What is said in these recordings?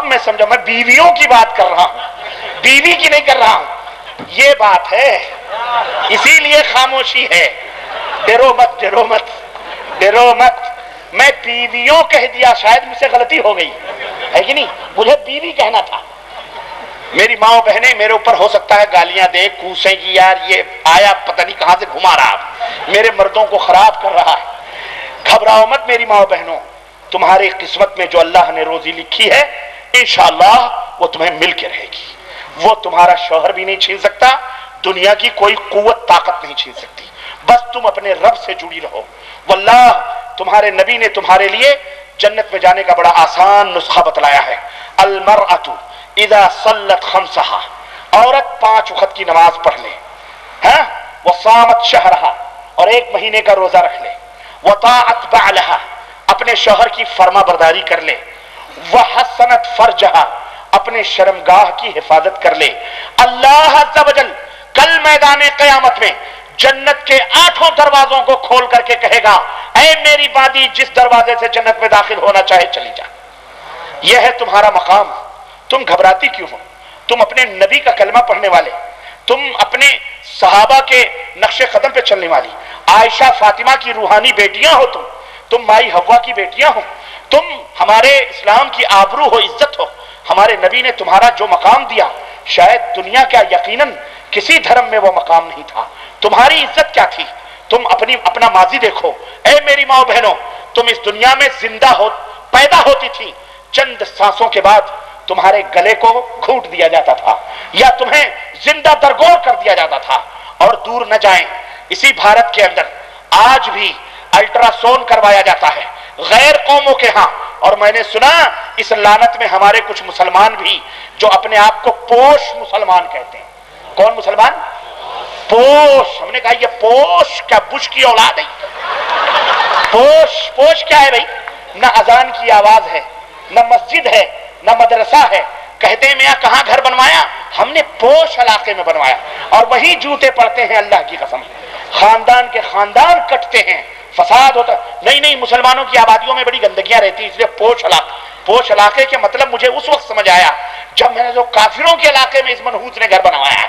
میں سمجھا، میں بیویوں کی بات کر رہا ہوں، بیوی کی نہیں کر رہا ہوں، یہ بات ہے، اسی لیے خاموشی ہے۔ ڈرو مت ڈرو مت ڈرو مت، میں بیویوں کہہ دیا، شاید مجھ سے غلطی ہو گئی ہے کہ نہیں، مجھے بیوی کہنا تھا۔ میری ماں بہنیں میرے اوپر ہو سکتا ہے گالیاں دے، کوسیں کہ یار یہ آیا پتہ نہیں کہاں سے گھما رہا، میرے مردوں کو خراب کر رہا ہے۔ گھبراؤ مت میری ماں بہنوں، تمہاری قسمت میں جو اللہ نے روزی لکھی ہے انشاءاللہ وہ تمہیں مل کے رہے گی، وہ تمہارا شوہر بھی نہیں چھین سکتا، دنیا کی کوئی قوت طاقت نہیں چھین سکتی، بس تم اپنے رب سے جڑی رہو۔ واللہ تمہارے نبی نے تمہارے لیے جنت میں جانے کا بڑا آسان نسخہ بتلایا ہے۔ المرأۃ اذا صلت خمسہا، عورت 5 وقت کی نماز پڑھ لے، ہاں، وصامت شہرہا، اور 1 مہینے کا روزہ رکھ لے، وطاعت بعلہا، اپنے شوہر کی فرما برداری کر لے، وحسنت فرجہا، اپنے شرمگاہ کی حفاظت کر لے، اللہ عز و جل کل میدان قیامت میں جنت کے 8 دروازوں کو کھول کر کے کہے گا، اے میری بادی جس دروازے سے جنت میں داخل ہونا چاہے چلی جا۔ یہ ہے تمہارا مقام، تم گھبراتی کیوں ہو؟ تم اپنے نبی کا کلمہ پڑھنے والے، تم اپنے صحابہ کے نقش قدم پہ چلنے والی، عائشہ فاطمہ کی روحانی بیٹیاں ہو، تم مائی حوا کی بیٹیاں ہو، تم ہمارے اسلام کی آبرو ہو، عزت ہو۔ ہمارے نبی نے تمہارا جو مقام دیا شاید دنیا کا یقیناً کسی دھرم میں وہ مقام نہیں تھا، تمہاری عزت کیا تھی؟ تم اپنا ماضی دیکھو، اے میری ماں بہنوں، تم اس دنیا میں زندہ پیدا ہوتی تھی، چند سانسوں کے بعد تمہارے گلے کو گھونٹ دیا جاتا تھا یا تمہیں زندہ درگور کر دیا جاتا تھا۔ اور دور نہ جائیں، اسی بھارت کے اندر آج بھی الٹرا سون کروایا جاتا ہے غیر قوموں کے ہاں، اور میں نے سنا اس لعنت میں ہمارے کچھ مسلمان بھی جو اپنے آپ کو پوش مسلمان کہتے ہیں۔ کون مسلمان؟ پوش۔ ہم نے کہا یہ پوش کیا بش کی اولاد ہے؟ پوش کیا ہے بھائی؟ نہ اذان کی آواز ہے، نہ مسجد ہے، نہ مدرسہ ہے، کہتے ہیں میاں کہاں گھر بنوایا؟ ہم نے پوش علاقے میں بنوایا، اور وہی جوتے پڑتے ہیں، اللہ کی قسم، خاندان کے خاندان کٹتے ہیں، فساد ہوتا ہے۔ نہیں مسلمانوں کی آبادیوں میں بڑی گندگیاں رہتی، اس لیے پوش علاقے کے مطلب مجھے اس وقت سمجھ آیا جب میں نے جو کافروں کے علاقے میں اس منحوس نے گھر بنوایا ہے،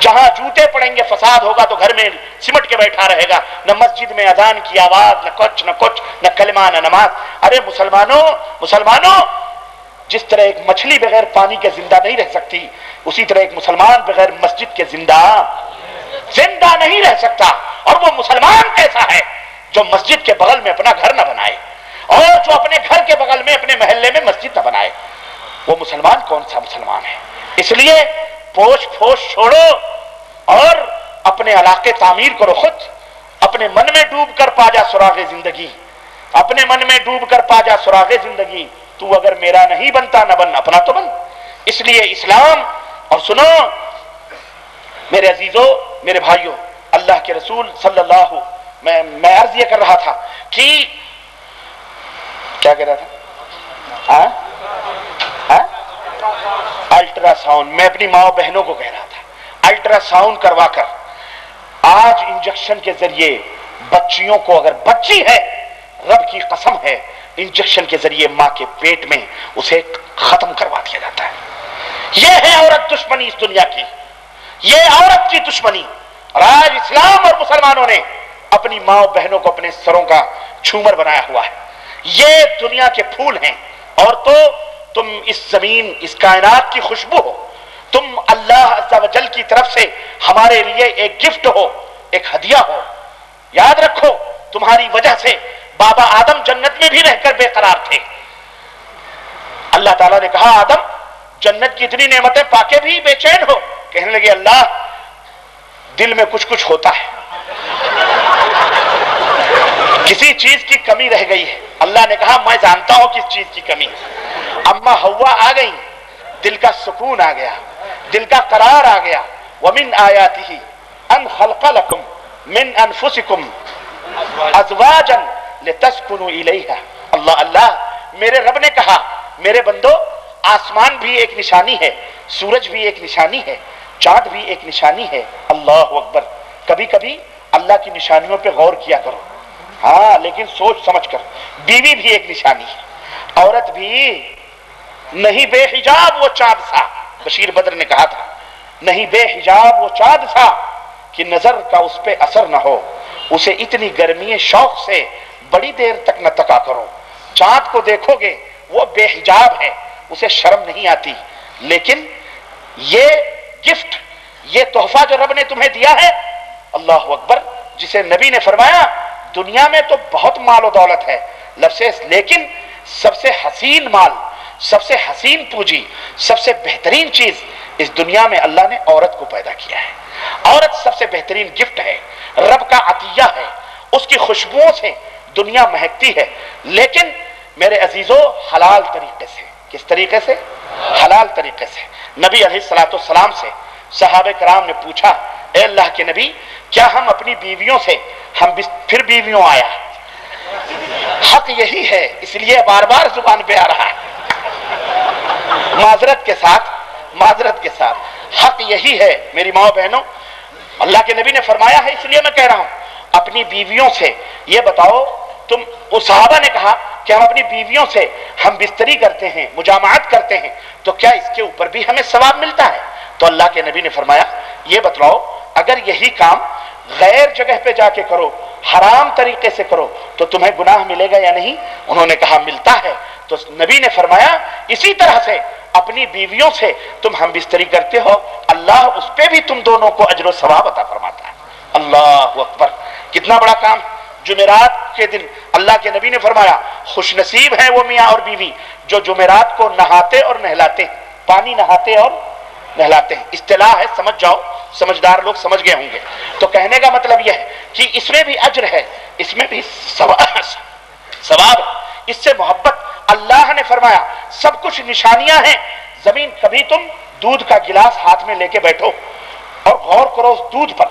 جہاں جوتے پڑیں گے فساد ہوگا تو گھر میں سمٹ کے بیٹھا رہے گا، نہ مسجد میں اذان کی آواز، نہ کچھ نہ کلمہ نہ نماز۔ ارے مسلمانوں، جس طرح ایک مچھلی بغیر پانی کے زندہ نہیں رہ سکتی، اسی طرح ایک مسلمان بغیر مسجد کے زندہ نہیں رہ سکتا۔ اور وہ مسلمان کیسا ہے جو مسجد کے بغل میں اپنا گھر نہ بنائے، اور جو اپنے گھر کے بغل میں اپنے محلے میں مسجد نہ بنائے، وہ مسلمان کون سا مسلمان ہے؟ اس لیے پوش چھوڑو اور اپنے علاقے تعمیر کرو، خود اپنے من میں ڈوب کر پا جا سراغ زندگی، اپنے من میں ڈوب کر پا جا سراغ زندگی۔ تو اگر میرا نہیں بنتا نہ بن، اپنا تو بن۔ اس لیے اسلام، اور سنو میرے عزیزوں، میرے بھائیوں، اللہ کے رسول صلی اللہ، میں عرض یہ کر رہا تھا کہ کیا کہہ رہا تھا؟ الٹرا ساؤنڈ، میں اپنی ماں بہنوں کو کہہ رہا تھا الٹرا ساؤنڈ کروا کر آج انجیکشن کے ذریعے بچیوں کو، اگر بچی ہے رب کی قسم ہے، انجیکشن کے ذریعے ماں کے پیٹ میں اسے ختم کروا دیا جاتا ہے۔ یہ ہے عورت دشمنی اس دنیا کی، یہ عورت کی دشمنی۔ اور آج اسلام اور مسلمانوں نے اپنی ماں بہنوں کو اپنے سروں کا جھومر بنایا ہوا ہے، یہ دنیا کے پھول ہیں، اور تو تم اس زمین، اس کائنات کی خوشبو ہو، تم اللہ عز و جل کی طرف سے ہمارے لیے ایک گفٹ ہو، ایک ہدیہ ہو۔ یاد رکھو تمہاری وجہ سے بابا آدم جنت میں بھی رہ کر بے قرار تھے۔ اللہ تعالیٰ نے کہا آدم جنت کی اتنی نعمتیں پا کے بھی بے چین ہو؟ کہنے لگے اللہ دل میں کچھ ہوتا ہے، کسی چیز کی کمی رہ گئی ہے۔ اللہ نے کہا میں جانتا ہوں کس چیز کی کمی۔ اما ہوا آ گئی، دل کا سکون آ گیا، دل کا قرار آ گیا۔ وَمِنْ آيَاتِهِ أَنْ خَلْقَ لَكُمْ مِنْ أَنفُسِكُمْ أَزْوَاجًا لِتَسْكُنُوا إِلَيْهَا۔ اللہ میرے رب نے کہا میرے بندو آسمان بھی ایک نشانی ہے، سورج بھی ایک نشانی ہے، چاند بھی ایک نشانی ہے۔ اللہ اکبر۔ کبھی کبھی اللہ کی نشانیوں پہ غور کیا کرو، ہاں لیکن سوچ سمجھ کر۔ بیوی بھی ایک نشانی ہے، عورت بھی نہیں بے حجاب وہ چاند سا، بشیر بدر نے کہا تھا نہیں بے حجاب وہ چاند سا کہ نظر کا اس پہ اثر نہ ہو، اسے اتنی گرمی شوق سے بڑی دیر تک نہ تکا کرو۔ چاند کو دیکھو گے وہ بے حجاب ہے، اسے شرم نہیں آتی، لیکن یہ گفٹ، یہ تحفہ جو رب نے تمہیں دیا ہے، اللہ اکبر، جسے نبی نے فرمایا دنیا میں تو بہت مال و دولت ہے لفظ، لیکن سب سے حسین مال، سب سے حسین پونجی، سب سے بہترین چیز اس دنیا میں اللہ نے عورت کو پیدا کیا ہے۔ عورت سب سے بہترین گفٹ ہے، رب کا عطیہ ہے، اس کی خوشبوؤں سے دنیا مہکتی ہے، لیکن میرے عزیزو حلال طریقے سے۔ کس طریقے سے؟ حلال طریقے سے۔ نبی علیہ السلام سے صحابہ کرام نے پوچھا اے اللہ کے نبی کیا ہم اپنی بیویوں سے، ہم پھر بیویوں آیا، حق یہی ہے اس لیے بار بار زبان پہ آ رہا ہے، معذرت کے ساتھ حق یہی ہے میری ماں بہنوں، اللہ کے نبی نے فرمایا ہے اس لیے میں کہہ رہا ہوں اپنی بیویوں سے یہ بتاؤ تم، اس صحابہ نے کہا کہ ہم اپنی بیویوں سے ہم بستری کرتے ہیں، مجامعت کرتے ہیں، تو کیا اس کے اوپر بھی ہمیں ثواب ملتا ہے؟ تو اللہ کے نبی نے فرمایا یہ بتلاؤ اگر یہی کام غیر جگہ پہ جا کے کرو، حرام طریقے سے کرو تو تمہیں گناہ ملے گا یا نہیں؟ انہوں نے کہا ملتا ہے۔ تو نبی نے فرمایا اسی طرح سے اپنی بیویوں سے تم ہم بستری کرتے ہو، اللہ اس پہ بھی تم دونوں کو اجر و ثواب عطا فرماتا ہے۔ اللہ اکبر، کتنا بڑا کام۔ جمعرات کے دن اللہ کے نبی نے فرمایا خوش نصیب ہے وہ میاں اور بیوی جو جمعرات کو نہاتے اور نہلاتے ہیں، پانی نہاتے اور نہلاتے ہیں۔ اصطلاح ہے، سمجھ جاؤ، سمجھدار لوگ سمجھ گئے ہوں گے۔ تو کہنے کا مطلب یہ ہے کہ اس میں بھی اجر ہے، اس میں بھی ثواب، اس سے محبت۔ اللہ نے فرمایا سب کچھ نشانیاں ہیں زمین، کبھی تم دودھ کا گلاس ہاتھ میں لے کے بیٹھو اور غور کرو اس دودھ پر،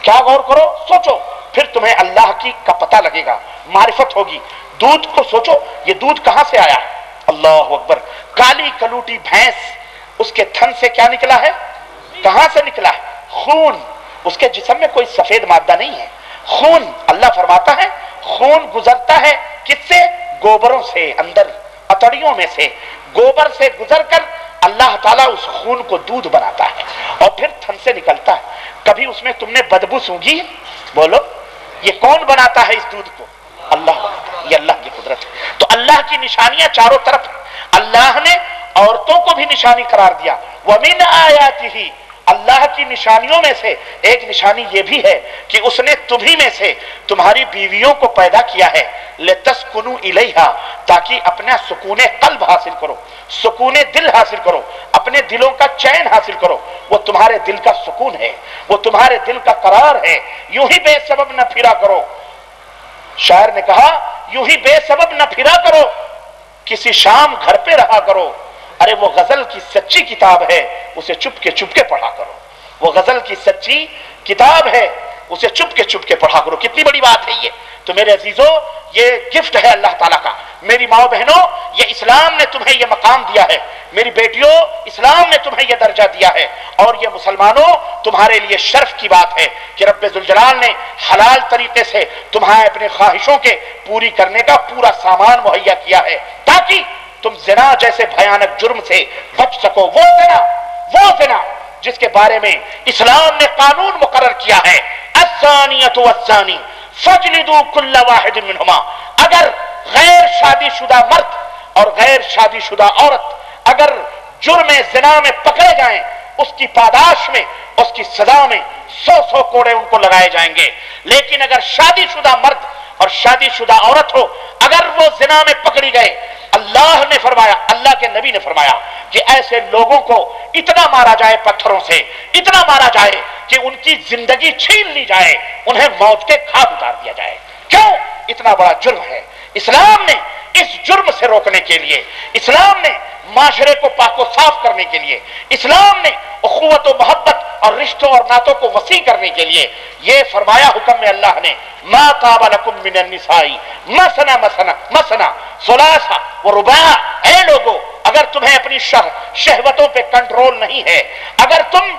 کیا غور کرو، سوچو، پھر تمہیں اللہ کی کا پتہ لگے گا، معرفت ہوگی۔ دودھ کو سوچو یہ دودھ کہاں سے آیا ہے؟ اللہ اکبر، کالی کلوٹی بھینس، اس کے تھن سے کیا نکلا ہے؟ کہاں سے نکلا ہے؟ خون، اس کے جسم میں کوئی سفید مادہ نہیں ہے، خون۔ اللہ فرماتا ہے خون گزرتا ہے کس سے؟ گوبروں سے، اندر اتڑیوں میں سے گوبر سے گزر کر اللہ تعالیٰ اس خون کو دودھ بناتا ہے اور پھر تھن سے نکلتا ہے۔ کبھی اس میں تم نے بدبو سونگھی؟ بولو، یہ کون بناتا ہے اس دودھ کو؟ اللہ، یہ اللہ کی قدرت ہے۔ تو اللہ کی نشانیاں چاروں طرف ہیں۔ اللہ نے عورتوں کو بھی نشانی قرار دیا، وَمِنْ آیَاتِهِ، اللہ کی نشانیوں میں سے ایک نشانی یہ بھی ہے کہ اس نے تمہیں میں سے تمہاری بیویوں کو پیدا کیا ہے لِتَسْكُنُوا إِلَيْهَا، تاکہ اپنا سکون قلب حاصل کرو، سکون دل حاصل کرو، اپنے دلوں کا چین حاصل کرو۔ وہ تمہارے دل کا سکون ہے، وہ تمہارے دل کا قرار ہے۔ یوں ہی بے سبب نہ پھرا کرو، شاعر نے کہا یوں ہی بے سبب نہ پھرا کرو، کسی شام گھر پہ رہا کرو۔ ارے وہ غزل کی سچی کتاب ہے، اسے چپ کے پڑھا کرو۔ وہ غزل کی سچی کتاب ہے، اسے چپ کے پڑھا کرو۔ کتنی بڑی بات ہے یہ۔ تو میرے عزیزوں یہ گفٹ ہے اللہ تعالیٰ کا۔ میری ماں بہنوں، یہ اسلام نے تمہیں یہ مقام دیا ہے۔ میری بیٹیوں، اسلام نے تمہیں یہ درجہ دیا ہے، اور یہ مسلمانوں تمہارے لیے شرف کی بات ہے کہ رب ذوالجلال نے حلال طریقے سے تمہیں اپنے خواہشوں کے پوری کرنے کا پورا سامان مہیا کیا ہے تاکہ تم زنا جیسے بھیانک جرم سے بچ سکو۔ وہ زنا جس کے بارے میں اسلام نے قانون مقرر کیا ہے، الزانیۃ والزانی فاجلدوا کل واحد منہما، اگر غیر شادی شدہ مرد اور غیر شادی شدہ عورت اگر جرم زنا میں پکڑے جائیں، اس کی پاداش میں، اس کی سزا میں 100 کوڑے ان کو لگائے جائیں گے۔ لیکن اگر شادی شدہ مرد اور شادی شدہ عورت ہو، اگر وہ زنا میں پکڑی گئے، اللہ نے فرمایا، اللہ کے نبی نے فرمایا کہ ایسے لوگوں کو اتنا مارا جائے پتھروں سے، اتنا مارا جائے کہ ان کی زندگی چھین لی جائے، انہیں موت کے گھاٹ اتار دیا جائے۔ کیوں؟ اتنا بڑا جرم ہے۔ اسلام نے اس جرم سے روکنے کے لیے، اسلام نے معاشرے کو پاک و صاف کرنے کے لیے، اسلام نے اخوت و محبت اور رشتوں اور ناتوں کو وسیع کرنے کے لیے یہ فرمایا حکم میں اللہ نے ما طاب لکم من النساء مثنى مثنى ثلاث ورباع، اے لوگو اگر تمہیں اپنی شہوتوں پہ کنٹرول نہیں ہے، اگر تم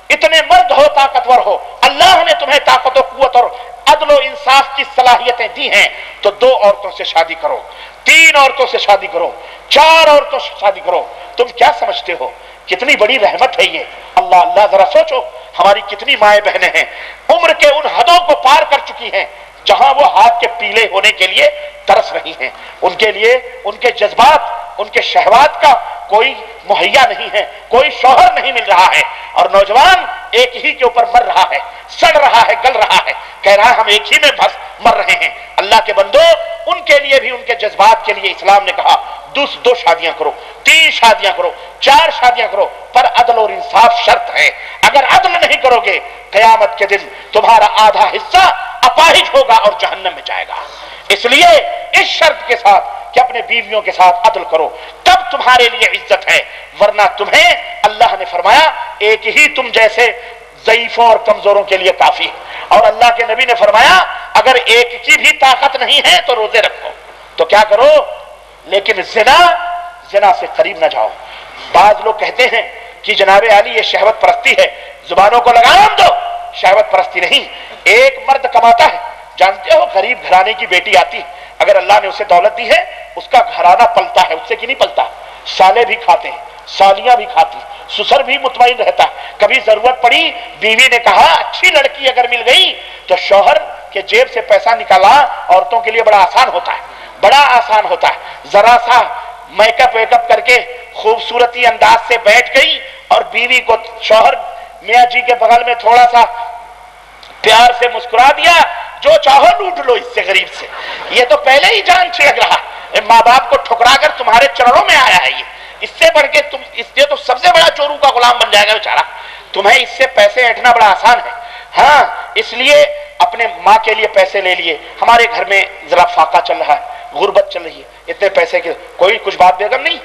اتنے مرد ہو، طاقتور ہو، اللہ نے تمہیں طاقت و قوت اور عدل و انصاف کی صلاحیتیں دی ہیں، تو 2 عورتوں سے شادی کرو، 3 عورتوں سے شادی کرو، 4 عورتوں سے شادی کرو۔ تم کیا سمجھتے ہو کتنی بڑی رحمت ہے یہ؟ اللہ اللہ، ذرا سوچو ہماری کتنی مائیں بہنیں ہیں عمر کے ان حدوں کو پار کر چکی ہیں جہاں وہ ہاتھ کے پیلے ہونے کے لیے ترس رہی ہیں، ان کے لیے ان کے جذبات، ان کے شہوات کا کوئی مہیا نہیں ہے، کوئی شوہر نہیں مل رہا ہے، اور نوجوان ایک ہی کے اوپر مر رہا ہے، سڑ رہا ہے، گل رہا ہے، کہہ رہا ہے ہم ایک ہی میں بس مر رہے ہیں۔ اللہ کے بندو، ان کے لیے بھی ان کے جذبات کے لیے اسلام نے کہا 2 شادیاں کرو، 3 شادیاں کرو، 4 شادیاں کرو، پر عدل اور انصاف شرط ہے۔ اگر عدل نہیں کرو گے قیامت کے دن تمہارا آدھا حصہ اپاہج ہوگا اور جہنم میں جائے گا۔ اس لیے اس شرط کے ساتھ کہ اپنے بیویوں کے ساتھ عدل کرو، تب تمہارے لیے عزت ہے، ورنہ تمہیں اللہ نے فرمایا ایک ہی تم جیسے ضعیفوں اور کمزوروں کے لیے کافی ہے، اور اللہ کے نبی نے فرمایا اگر ایک کی بھی طاقت نہیں ہے تو روزے رکھو۔ تو کیا کرو؟ لیکن زنا سے قریب نہ جاؤ۔ بعض لوگ کہتے ہیں کہ جناب علی یہ شہوت پرستی ہے، زبانوں کو لگام دو، شہوت پرستی نہیں۔ ایک مرد کماتا ہے، جانتے ہو غریب گھرانے کی بیٹی آتی ہے، اگر اللہ نے اسے دولت دی ہے اس کا گھرانہ پلتا ہے، اس سے کی نہیں پلتا؟ سالے بھی کھاتے ہیں، سالیاں بھی کھاتی، سسر بھی مطمئن رہتا ہے۔ کبھی ضرورت پڑی، بیوی نے کہا اچھی لڑکی اگر مل گئی تو شوہر کے جیب سے پیسہ نکالا عورتوں کے لیے بڑا آسان ہوتا ہے، بڑا آسان ہوتا ہے۔ ذرا سا میک اپ کر کے خوبصورتی انداز سے بیٹھ گئی اور بیوی کو شوہر میاں جی کے بغل میں تھوڑا سا پیار سے مسکرا دیا، جو چاہو لوٹ لو اس سے غریب سے۔ یہ تو پہلے ہی جان چھڑک رہا، ماں باپ کو ٹھکرا کر تمہارے چرنوں میں آیا ہے یہ، اس سے بڑھ کے تم اس سے تو سب سے بڑا چوروں کا غلام بن جائے گا بیچارہ۔ تمہیں اس سے پیسے ایٹھنا بڑا آسان ہے۔ ہاں، اس لیے اپنے ماں کے لیے پیسے لے لیے۔ ہمارے گھر میں ذرا فاقہ چل رہا ہے، غربت چل رہی ہے، اتنے پیسے کے کوئی کچھ بات بیگم نہیں،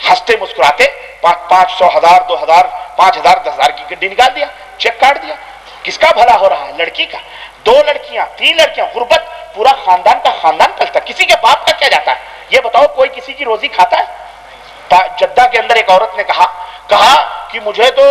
ہنستے مسکراتے 500 1000 2000 5000 10,000 کی گڈی نکال دیا، چیک کاٹ دیا۔ کس کا بھلا ہو رہا ہے؟ لڑکی کا۔ 2 لڑکیاں 3 لڑکیاں، غربت، پورا خاندان کا خاندان پلتا ہے۔ کسی کے باپ کا کیا جاتا ہے؟ یہ بتاؤ کوئی کسی کی روزی کھاتا ہے؟ جدہ کے اندر ایک عورت نے کہا کہ مجھے تو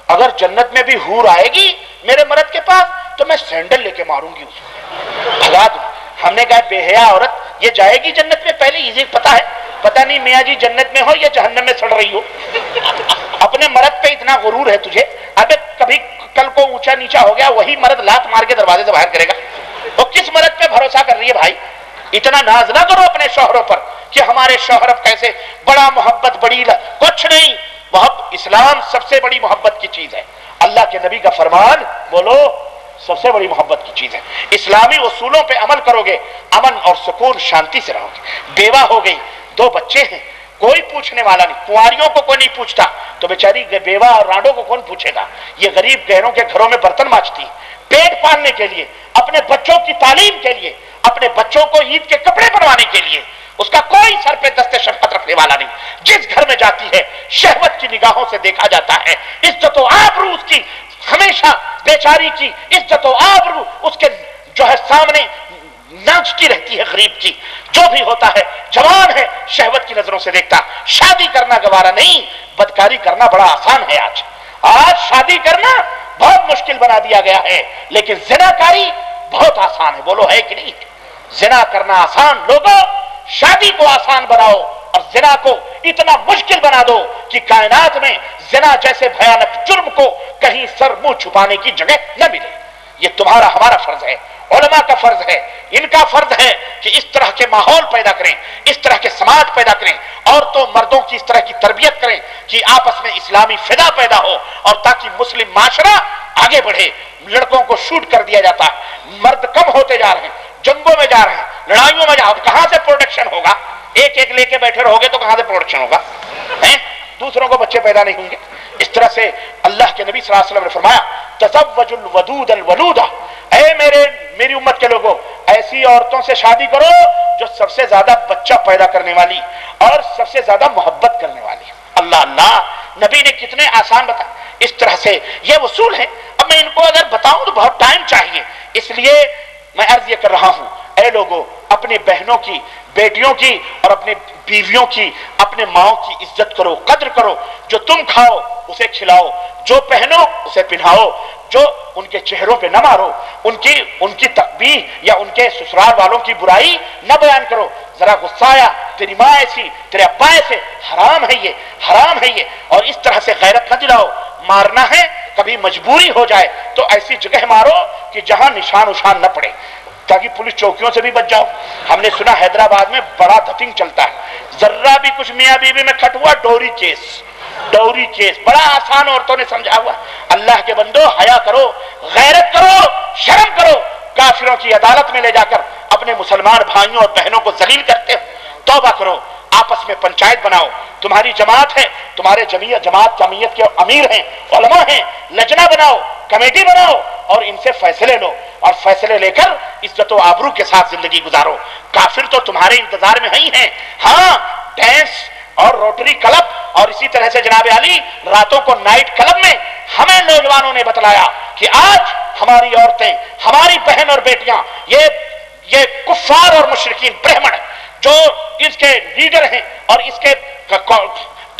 اگر جنت میں بھی حور آئے گی میرے مرد کے پاس تو میں سینڈل لے کے ماروں گی اس کو، بھگا دوں۔ ہم نے کہا بے حیا عورت یہ جائے گی جنت میں؟ پہلے یہ پتا ہے؟ پتہ نہیں میاں جی جنت میں ہو یا جہنم میں سڑ رہی ہو۔ اپنے مرد پہ اتنا غرور ہے تجھے؟ ابے کبھی کل کو اونچا نیچا ہو گیا وہی مرد لات مار کے دروازے سے باہر کرے گا۔ وہ کس مرد پہ بھروسہ کر رہی ہے بھائی؟ اتنا ناز نہ کرو اپنے شوہروں پر کہ ہمارے شوہر اب کیسے، بڑا محبت بڑی کچھ نہیں۔ اسلام سب سے بڑی محبت کی چیز ہے، اللہ کے نبی کا فرمان بولو سب سے بڑی محبت کی چیز ہے۔ اسلامی اصولوں پہ عمل کرو گے، امن اور سکون شانتی سے رہو گے۔ بیوہ ہو گئی، 2 بچے ہیں، کوئی پوچھنے والا نہیں، کنواریوں کو کوئی نہیں پوچھتا تو بیچاری بیوہ اور رانڈوں کو کون پوچھے گا؟ یہ غریب غیروں کے گھروں میں برتن مانجتی ہے، پیٹ پالنے کے لیے، اپنے بچوں کی تعلیم کے لیے، اپنے بچوں کو عید کے کپڑے بنوانے کے لیے، اس کا کوئی سر پہ دست شفقت رکھنے والا نہیں۔ جس گھر میں جاتی ہے شہوت کی نگاہوں سے دیکھا جاتا ہے، عزت و آبرو اس کی ہمیشہ، بیچاری کی عزت و آبرو اس کے جو ہے سامنے ناچتی رہتی ہے۔ غریب کی جو بھی ہوتا ہے جوان ہے شہوت کی نظروں سے دیکھتا۔ شادی کرنا گوارا نہیں، بدکاری کرنا بڑا آسان ہے۔ آج شادی کرنا بہت مشکل بنا دیا گیا ہے، لیکن زنا کاری بہت آسان ہے۔ بولو ہے کہ نہیں؟ زنا کرنا آسان، لوگوں شادی کو آسان بناؤ اور زنا کو اتنا مشکل بنا دو کہ کائنات میں زنا جیسے بھیانک جرم کو کہیں سر منہ چھپانے کی جگہ نہ ملے۔ یہ تمہارا ہمارا فرض ہے، علماء کا فرض ہے، ان کا فرض ہے کہ اس طرح کے ماحول پیدا کریں، اس طرح کے سماج پیدا کریں، عورتوں مردوں کی اس طرح کی تربیت کریں کہ آپس میں اسلامی فضا پیدا ہو اور تاکہ مسلم معاشرہ آگے بڑھے۔ لڑکوں کو شوٹ کر دیا جاتا ہے، مرد کم ہوتے جا رہے ہیں، جنگوں میں جا رہے ہیں، لڑائیوں میں جا، کہاں سے پروڈکشن ہوگا؟ ایک لے کے بیٹھے رہو گے تو کہاں سے پروڈکشن ہوگا؟ دوسروں کو بچے پیدا نہیں ہوں گے۔ اس طرح سے اللہ کے نبی صلی اللہ علیہ وسلم نے فرمایا تزوج الودود الولودہ، اے میری امت کے لوگوں ایسی عورتوں سے شادی کرو جو سب سے زیادہ بچہ پیدا کرنے والی اور سب سے زیادہ محبت کرنے والی۔ اللہ اللہ، نبی نے کتنے آسان بتایا۔ اس طرح سے یہ اصول ہیں۔ اب میں ان کو اگر بتاؤں تو بہت ٹائم چاہیے، اس لیے میں عرض یہ کر رہا ہوں اے لوگوں اپنے بہنوں کی، بیٹیوں کی اور اپنے بیویوں کی، اپنے ماؤں کی عزت کرو، قدر کرو، جو تم کھاؤ اسے کھلاؤ، جو پہنو اسے پہناؤ، جو ان کے چہروں پہ نہ مارو، ان کی تقبیح یا ان کے سسرال والوں کی برائی نہ بیان کرو۔ ذرا غصہ آیا، تیری ماں ایسی، تیرے ابا ایسے، حرام ہے یہ، حرام ہے یہ، اور اس طرح سے غیرت نہ دلاؤ۔ مارنا ہے کبھی مجبوری ہو جائے تو ایسی جگہ مارو کہ جہاں نشان وشان نہ پڑے، تاکہ پولیس چوکیوں سے بھی بچ جاؤ۔ ہم نے سنا حیدرآباد میں بڑا دھتنگ چلتا ہے، ذرا بھی کچھ میاں بیوی میں کھٹ ہوا ڈوری کیس، ڈوری کیس بڑا آسان عورتوں نے سمجھا ہوا۔ اللہ کے بندو حیا کرو، غیرت کرو، شرم کرو۔ کافروں کی عدالت میں لے جا کر اپنے مسلمان بھائیوں اور بہنوں کو ذلیل کرتے ہو، توبہ کرو، آپس میں پنچایت بناؤ، تمہاری جماعت ہے، تمہارے جماعت جمعیت کے امیر ہیں، علماء ہیں، لجنہ بناؤ، کمیٹی بناؤ اور ان سے فیصلے لو، اور فیصلے لے کر عزت و آبرو کے ساتھ زندگی گزارو۔ کافر تو تمہارے انتظار میں ہی ہیں۔ ہاں، ڈینس اور روٹری کلب اور اسی طرح سے جناب علی راتوں کو نائٹ کلب میں ہمیں نوجوانوں نے بتلایا کہ آج ہماری عورتیں، ہماری بہن اور بیٹیاں، یہ کفار اور مشرکین برہمن جو اس کے لیڈر ہیں اور اس کے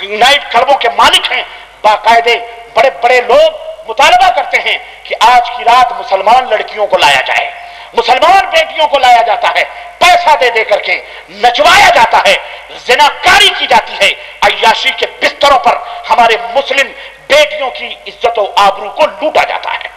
نائٹ کلبوں کے مالک ہیں، باقاعدے بڑے بڑے لوگ مطالبہ کرتے ہیں کہ آج کی رات مسلمان لڑکیوں کو لایا جائے، مسلمان بیٹیوں کو لایا جاتا ہے، پیسہ دے دے کر کے نچوایا جاتا ہے، زناکاری کی جاتی ہے، عیاشی کے بستروں پر ہمارے مسلم بیٹیوں کی عزت و آبرو کو لوٹا جاتا ہے۔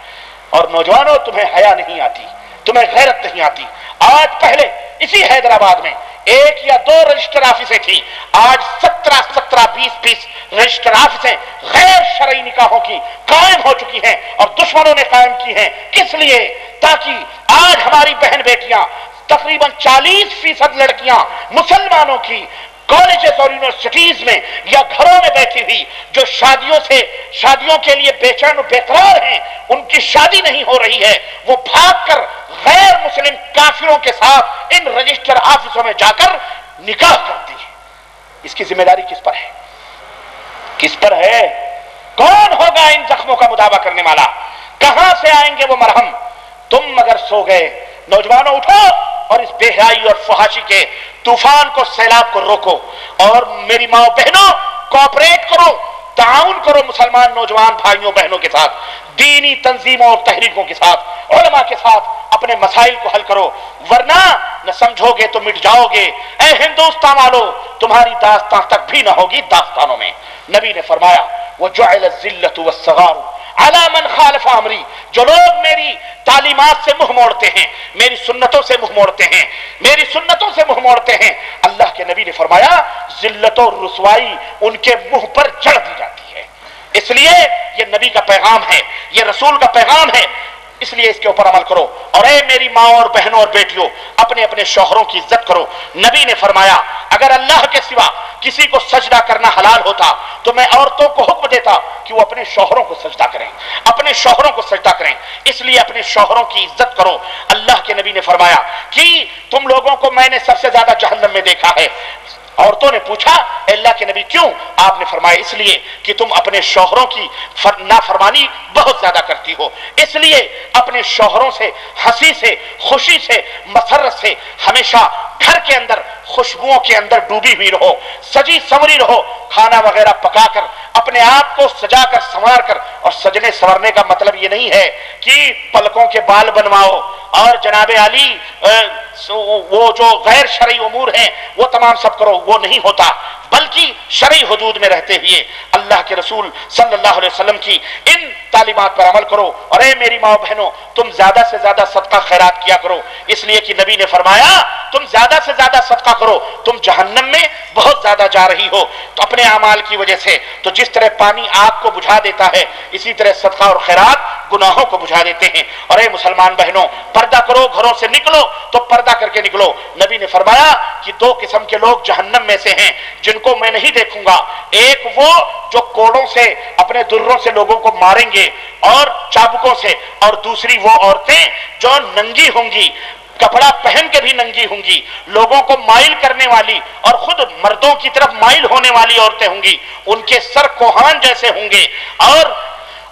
اور نوجوانوں تمہیں حیا نہیں آتی، تمہیں غیرت نہیں آتی۔ آج پہلے اسی حیدرآباد میں 1 یا 2 رجسٹر آفیسیں تھیں، آج 17 20 رجسٹر آفیسیں غیر شرعی نکاحوں کی قائم ہو چکی ہیں، اور دشمنوں نے قائم کی ہیں۔ کس لیے؟ تاکہ آج ہماری بہن بیٹیاں، تقریباً 40% لڑکیاں مسلمانوں کی کالجز اور یونیورسٹیز میں یا گھروں میں بیٹھی ہوئی جو شادیوں کے لیے بے چین و بے قرار ہیں، ان کی شادی نہیں ہو رہی ہے، وہ بھاگ کر غیر مسلم کافروں کے ساتھ ان رجسٹر آفسوں میں جا کر نکاح کرتی ہے۔ اس کی ذمہ داری کس پر ہے؟ کس پر ہے؟ کون ہوگا ان زخموں کا مداوا کرنے والا؟ کہاں سے آئیں گے وہ مرہم؟ تم مگر سو گئے۔ نوجوانوں اٹھو اور اس بے حیائی اور فحاشی کے طوفان کو، سیلاب کو روکو، اور میری ماں بہنوں کوآپریٹ کرو، تعاون کرو مسلمان نوجوان بھائیوں بہنوں کے ساتھ، دینی تنظیموں اور تحریکوں کے ساتھ، علماء کے ساتھ اپنے مسائل کو حل کرو، ورنہ نہ سمجھو گے تو مٹ جاؤ گے۔ اے ہندوستان والو، تمہاری داستان تک بھی نہ ہوگی داستانوں میں۔ نبی نے فرمایا وَجُعِلَ الذِّلَّةُ وَالصَّغَارُ عَلَى مَنْ خَالَفَ أَمْرِي، جو لوگ میری تعلیمات سے منہ موڑتے ہیں، میری سنتوں سے منہ موڑتے ہیں، میری سنتوں سے منہ موڑتے ہیں، اللہ کے نبی نے فرمایا ذلت و رسوائی ان کے منہ پر جڑ دی جاتی ہے۔ اس لیے یہ نبی کا پیغام ہے، یہ رسول کا پیغام ہے، اس لیے اس کے اوپر عمل کرو۔ اور اے میری ماں اور بہنوں اور بیٹیوں، اپنے اپنے شوہروں کی عزت کرو۔ نبی نے فرمایا اگر اللہ کے سوا کسی کو سجدہ کرنا حلال ہوتا تو میں عورتوں کو حکم دیتا کہ وہ اپنے شوہروں کو سجدہ کریں، اپنے شوہروں کو سجدہ کریں۔ اس لیے اپنے شوہروں کی عزت کرو۔ اللہ کے نبی نے فرمایا کہ تم لوگوں کو میں نے سب سے زیادہ جہنم میں دیکھا ہے۔ عورتوں نے پوچھا اے اللہ کے نبی کیوں؟ آپ نے فرمایا اس لیے کہ تم اپنے شوہروں کی نافرمانی بہت زیادہ کرتی ہو، اس لیے اپنے شوہروں سے ہنسی سے، خوشی سے، مسرت سے ہمیشہ گھر کے اندر خوشبوؤں کے اندر ڈوبی ہوئی رہو، سجی سنوری رہو، کھانا وغیرہ پکا کر اپنے آپ کو سجا کر سنوار کر۔ اور سجنے سنورنے کا مطلب یہ نہیں ہے کہ پلکوں کے بال بنواؤ اور جناب علی وہ جو غیر شرعی امور ہیں وہ تمام سب کرو، وہ نہیں ہوتا، بلکہ شرعی حدود میں رہتے ہوئے اللہ کے رسول صلی اللہ علیہ وسلم کی ان تعلیمات پر عمل کرو۔ اور اے میری ماں بہنوں، تم زیادہ سے زیادہ صدقہ خیرات کیا کرو، اس لیے کہ نبی نے فرمایا تم زیادہ سے زیادہ صدقہ کرو، تم جہنم میں بہت زیادہ جا رہی ہو تو اپنے اعمال کی وجہ سے۔ تو جس طرح پانی آگ کو بجھا دیتا ہے، اسی طرح صدقہ اور خیرات گناہوں کو بجھا دیتے ہیں۔ اور اے مسلمان بہنوں، پردہ کرو، گھروں سے نکلو تو پردہ کر کے نکلو۔ نبی نے فرمایا کہ 2 قسم کے لوگ جہنم میں سے ہیں جن کو میں نہیں دیکھوں گا، ایک وہ جو کوڑوں سے اپنے دروں سے لوگوں کو ماریں گے اور چابکوں سے، اور دوسری وہ عورتیں جو ننگی ہوں گی، کپڑا پہن کے بھی ننگی ہوں گی، لوگوں کو مائل کرنے والی اور خود مردوں کی طرف مائل ہونے والی عورتیں ہوں گی، ان کے سر کوہان جیسے ہوں گے اور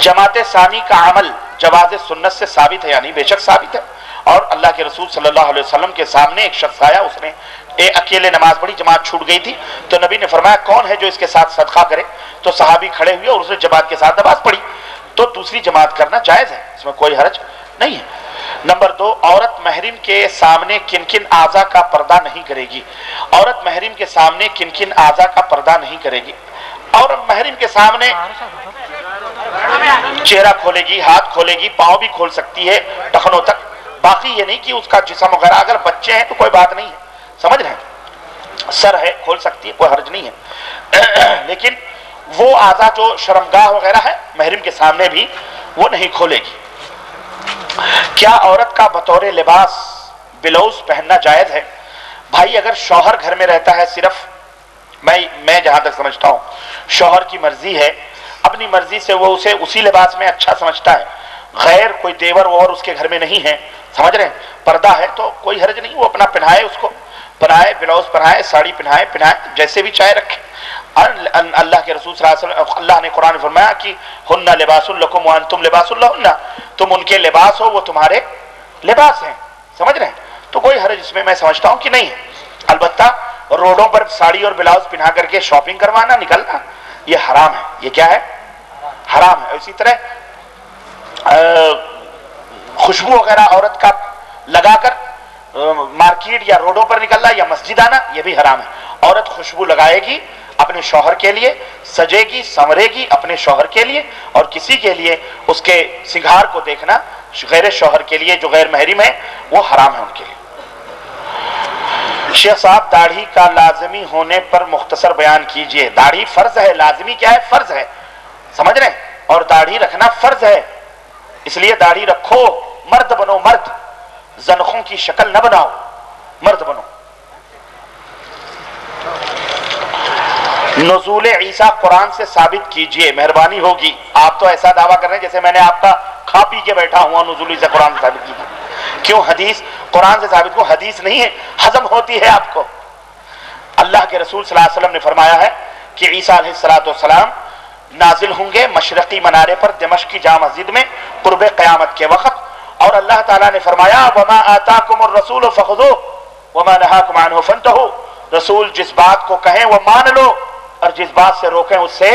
جماعت ثانی کا عمل جواز سنت سے ثابت ہے، یعنی بے شک ثابت ہے. اور اللہ کے رسول صلی اللہ علیہ وسلم کے سامنے ایک شخص آیا، اس نے اکیلے نماز پڑھی، جماعت چھوٹ گئی تھی، تو نبی نے فرمایا کون ہے جو اس کے ساتھ صدقہ کرے؟ تو صحابی کھڑے ہوئے اور اس نے جماعت کے ساتھ نماز پڑھی. تو دوسری جماعت کرنا جائز ہے، اس میں کوئی حرج نہیں ہے. نمبر 2، عورت محرم کے سامنے کن کن اعضاء کا پردہ نہیں کرے گی؟ عورت محرم کے سامنے کن کن اعضاء کا پردہ نہیں کرے گی؟ اور محرم کے سامنے چہرہ کھولے گی، ہاتھ کھولے گی، پاؤں بھی کھول سکتی ہے ٹخنوں تک. باقی یہ نہیں کہ اس کا جسم وغیرہ، اگر بچے ہیں تو کوئی بات نہیں ہے، سمجھ رہے ہیں، سر ہے کھول سکتی ہے، کوئی حرج نہیں ہے. لیکن وہ اعضاء جو شرمگاہ وغیرہ ہے محرم کے سامنے بھی وہ نہیں کھولے گی. کیا عورت کا بطور لباس بلاؤز پہننا جائز ہے؟ بھائی اگر شوہر گھر میں رہتا ہے، صرف میں جہاں تک سمجھتا ہوں شوہر کی مرضی ہے، اپنی مرضی سے وہ اسے اسی لباس میں اچھا سمجھتا ہے، غیر کوئی دیور اور اس کے گھر میں نہیں ہے، سمجھ رہے ہیں، پردہ ہے تو کوئی حرج نہیں، وہ اپنا پہنائے، اس کو پہنائے، بلاؤز پہنائے، ساڑی پہنائے، جیسے بھی چاہے رکھے. اللہ کے رسول صلی اللہ علیہ وسلم، اللہ نے قرآن میں فرمایا کہ ہن لباس لکم وانتم لباس لہن، تم ان کے لباس ہو، وہ تمہارے لباس ہیں، سمجھ رہے ہیں. تو کوئی حرج اس میں سمجھتا ہوں کہ نہیں ہے. البتہ روڈوں پر ساڑی اور بلاؤز پہنا کر کے شاپنگ کروانا، نکلنا، یہ حرام ہے. یہ کیا ہے؟ حرام ہے. اسی طرح خوشبو وغیرہ عورت کا لگا کر مارکیٹ یا روڈوں پر نکلنا یا مسجد آنا، یہ بھی حرام ہے. عورت خوشبو لگائے گی اپنے شوہر کے لیے، سجے گی سنورے گی اپنے شوہر کے لیے، اور کسی کے لیے اس کے سنگھار کو دیکھنا غیر شوہر کے لیے جو غیر محرم ہے وہ حرام ہے ان کے لیے. شیخ صاحب داڑھی کا لازمی ہونے پر مختصر بیان کیجئے. داڑھی فرض ہے، لازمی کیا ہے؟ فرض ہے، سمجھ رہے ہیں، اور داڑھی رکھنا فرض ہے، اس لیے داڑھی رکھو، مرد بنو، مرد، زنخوں کی شکل نہ بناؤ، مرد بنو. نزول عیسیٰ قرآن سے ثابت کیجئے، مہربانی ہوگی. آپ تو ایسا دعویٰ کر رہے ہیں جیسے میں نے آپ کا کھا پی کے بیٹھا ہوا نزول عیسیٰ قرآن سے ثابت کیجئے. کیوں حدیث قرآن سے ثابت کو؟ حدیث نہیں ہے، ہضم ہوتی ہے آپ کو. اللہ کے رسول صلی اللہ علیہ وسلم نے فرمایا ہے کہ عیسیٰ علیہ السلام نازل ہوں گے مشرقی منارے پر دمشق کی جامع مسجد میں قرب قیامت کے وقت، اور اللہ تعالیٰ نے فرمایا وَمَا آتَاكُمُ الرَّسُولُ فَخُذُوهُ وَمَا نَهَاكُمْ عَنْهُ فَانْتَهُوا. رسول جس بات کو کہیں وہ مان لو، اور جس بات سے روکیں اس سے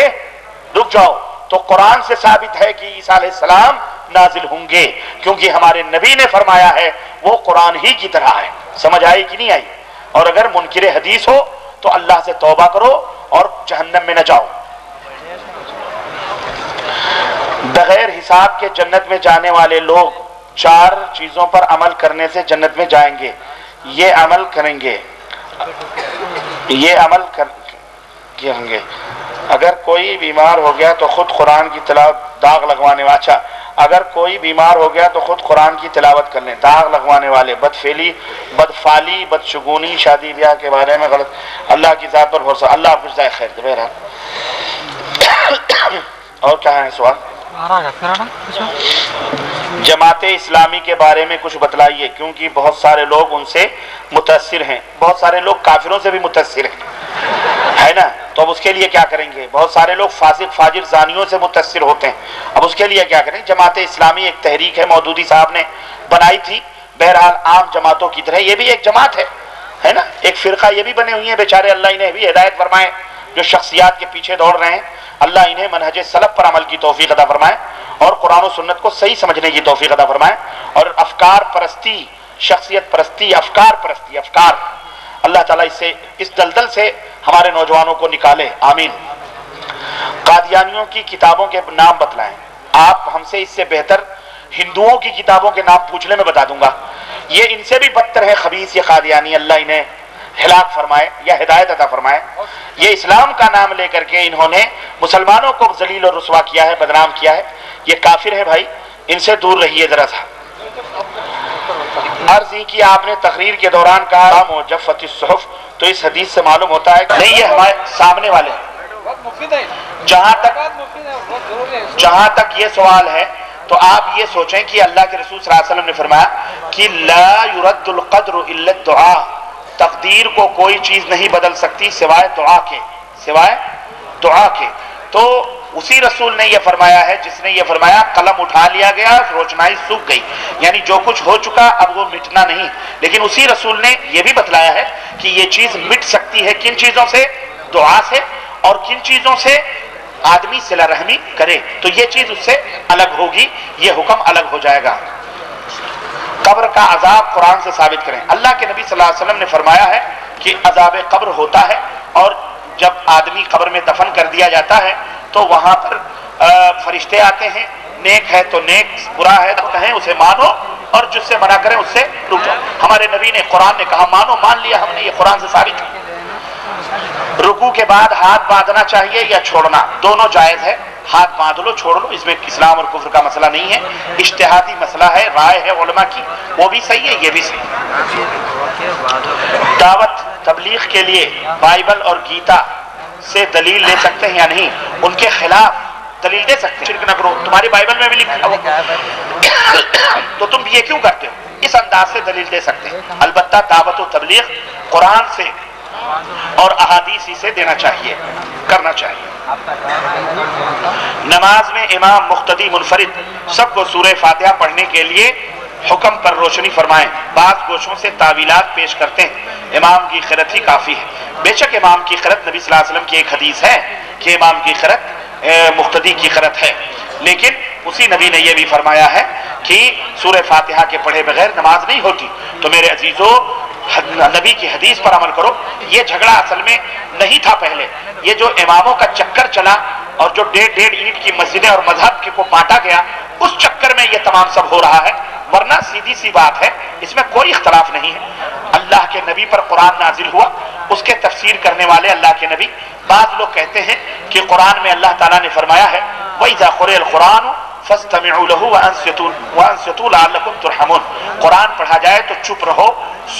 رک جاؤ. تو قرآن سے ثابت ہے کہ عیسیٰ علیہ السلام نازل ہوں گے، کیونکہ ہمارے نبی نے فرمایا ہے وہ قرآن ہی کی طرح ہے. سمجھ آئی کہ نہیں آئی؟ اور اگر منکر حدیث ہو تو اللہ سے توبہ کرو اور جہنم میں نہ جاؤ. بغیر حساب کے جنت میں جانے والے لوگ 4 چیزوں پر عمل کرنے سے جنت میں جائیں گے. یہ عمل کریں گے، یہ عمل کریں گے. اگر کوئی بیمار ہو گیا تو خود قرآن کی تلاوت، داغ لگوانے والا. اچھا، اگر کوئی بیمار ہو گیا تو خود قرآن کی تلاوت کر لیں. داغ لگوانے والے، بدفعلی، بدشگونی، شادی بیاہ کے بارے میں غلط، اللہ کی ذات پر بھروسہ، اللہ آپ کو جزائے خیر دے. بہرحال اور کیا ہے سوال؟ جماعت اسلامی کے بارے میں کچھ بتلائیے، کیونکہ بہت سارے لوگ ان سے متاثر ہیں. بہت سارے لوگ کافروں سے بھی متاثر ہیں، ہے نا؟ تو اب اس کے لیے کیا کریں گے؟ بہت سارے لوگ فاسق فاجر زانیوں سے متاثر ہوتے ہیں، اب اس کے لیے کیا کریں؟ جماعت اسلامی ایک تحریک ہے، مودودی صاحب نے بنائی تھی. بہرحال عام جماعتوں کی طرح یہ بھی ایک جماعت ہے نا؟ ایک فرقہ یہ بھی بنے ہوئی ہیں بیچارے، اللہ انہیں بھی ہدایت فرمائے جو شخصیات کے پیچھے دوڑ رہے ہیں. اللہ انہیں منہج سلف پر عمل کی توفیق عطا فرمائے اور قرآن و سنت کو صحیح سمجھنے کی توفیق عطا فرمائے. اور افکار پرستی، شخصیت پرستی، افکار پرستی، اللہ تعالیٰ اس دلدل سے ہمارے نوجوانوں کو نکالے، آمین. قادیانیوں کی کتابوں کے نام بتلائیں. آپ ہم سے اس سے بہتر ہندوؤں کی کتابوں کے نام پوچھ لیں، میں بتا دوں گا. یہ ان سے بھی بدتر ہے خبیث یہ قادیانی، اللہ انہیں ہلاک فرمائے یا ہدایت عطا فرمائے. یہ اسلام کا نام لے کر کے انہوں نے مسلمانوں کو ذلیل اور رسوا کیا ہے، بدنام کیا ہے. یہ کافر ہے بھائی، ان سے دور رہیے ذرا سا. عرض ہی کی آپ نے تقریر کے دوران کہا مجفت الصحف، تو اس حدیث سے معلوم ہوتا ہے کہ نہیں، یہ ہمارے سامنے والے جہاں تک یہ سوال ہے تو آپ یہ سوچیں کہ اللہ کے رسول صلی اللہ علیہ وسلم نے فرمایا کہ لا يرد القدر الا الدعاء، تقدیر کو کوئی چیز نہیں بدل سکتی سوائے دعا کے، سوائے دعا کے. تو اسی رسول نے یہ فرمایا ہے جس نے یہ فرمایا قلم اٹھا لیا گیا روشنائی سوکھ گئی، یعنی جو کچھ ہو چکا اب وہ مٹنا نہیں۔ لیکن اسی رسول نے یہ بھی بتلایا ہے کہ یہ چیز مٹ سکتی ہے کن چیزوں سے؟ دعا سے، اور کن چیزوں سے؟ آدمی صلہ رحمی کرے تو یہ چیز اس سے الگ ہوگی، یہ حکم الگ ہو جائے گا۔ قبر کا عذاب قرآن سے ثابت کریں۔ اللہ کے نبی صلی اللہ علیہ وسلم نے فرمایا ہے کہ عذاب قبر ہوتا ہے، اور جب آدمی قبر میں دفن کر دیا جاتا ہے تو وہاں پر فرشتے آتے ہیں، نیک ہے تو نیک، برا ہے تو کہیں اسے مانو، اور جس سے منع کریں اس سے رک جاؤ۔ ہمارے نبی نے قرآن نے کہا مانو، مان لیا ہم نے، یہ قرآن سے ثابت ہے۔ رکوع کے بعد ہاتھ باندھنا چاہیے یا چھوڑنا؟ دونوں جائز ہے، ہاتھ باندھ لو چھوڑ لو، اس میں اسلام اور کفر کا مسئلہ نہیں ہے، اجتہادی مسئلہ ہے، رائے ہے علماء کی، وہ بھی صحیح ہے یہ بھی صحیح ہے۔ دعوت تبلیغ کے لیے بائبل اور گیتا سے دلیل لے سکتے ہیں یا نہیں؟ ان کے خلاف دلیل دے سکتے ہیں، شرک نہ کرو، تمہاری بائبل میں بھی لکھا ہوا تو تم یہ کیوں کرتے ہو؟ اس انداز سے دلیل دے سکتے ہیں۔ البتہ دعوت و تبلیغ قرآن سے اور احادیث سے دینا چاہیے، کرنا چاہیے۔ نماز میں امام، مقتدی، منفرد سب کو سورہ فاتحہ پڑھنے کے لیے حکم پر روشنی فرمائیں۔ بعض گوشوں سے تعویلات پیش کرتے ہیں امام کی قرأت ہی کافی ہے۔ بے شک امام کی قرأت نبی صلی اللہ علیہ وسلم کی ایک حدیث ہے کہ امام کی قرأت مقتدی کی قرأت ہے، لیکن اسی نبی نے یہ بھی فرمایا ہے کہ سورہ فاتحہ کے پڑھے بغیر نماز نہیں ہوتی۔ تو میرے عزیزو، نبی کی حدیث پر عمل کرو۔ یہ جھگڑا اصل میں نہیں تھا پہلے، یہ جو اماموں کا چکر چلا اور جو ڈیڑھ اینٹ کی مسجدیں اور مذہب کو بانٹا گیا، اس چکر میں یہ تمام سب ہو رہا ہے، ورنہ سیدھی سی بات ہے، اس میں کوئی اختلاف نہیں ہے۔ اللہ کے نبی پر قرآن نازل ہوا، اس کے تفسیر کرنے والے اللہ کے نبی۔ بعض لوگ کہتے ہیں کہ قرآن میں اللہ تعالیٰ نے فرمایا ہے وَإِذَا قُرِئَ الْقُرْآنُ فَاسْتَمِعُوا لَهُ وَأَنصِتُوا لَعَلَّكُمْ تُرْحَمُونَ۔ قرآن پڑھا جائے تو چپ رہو،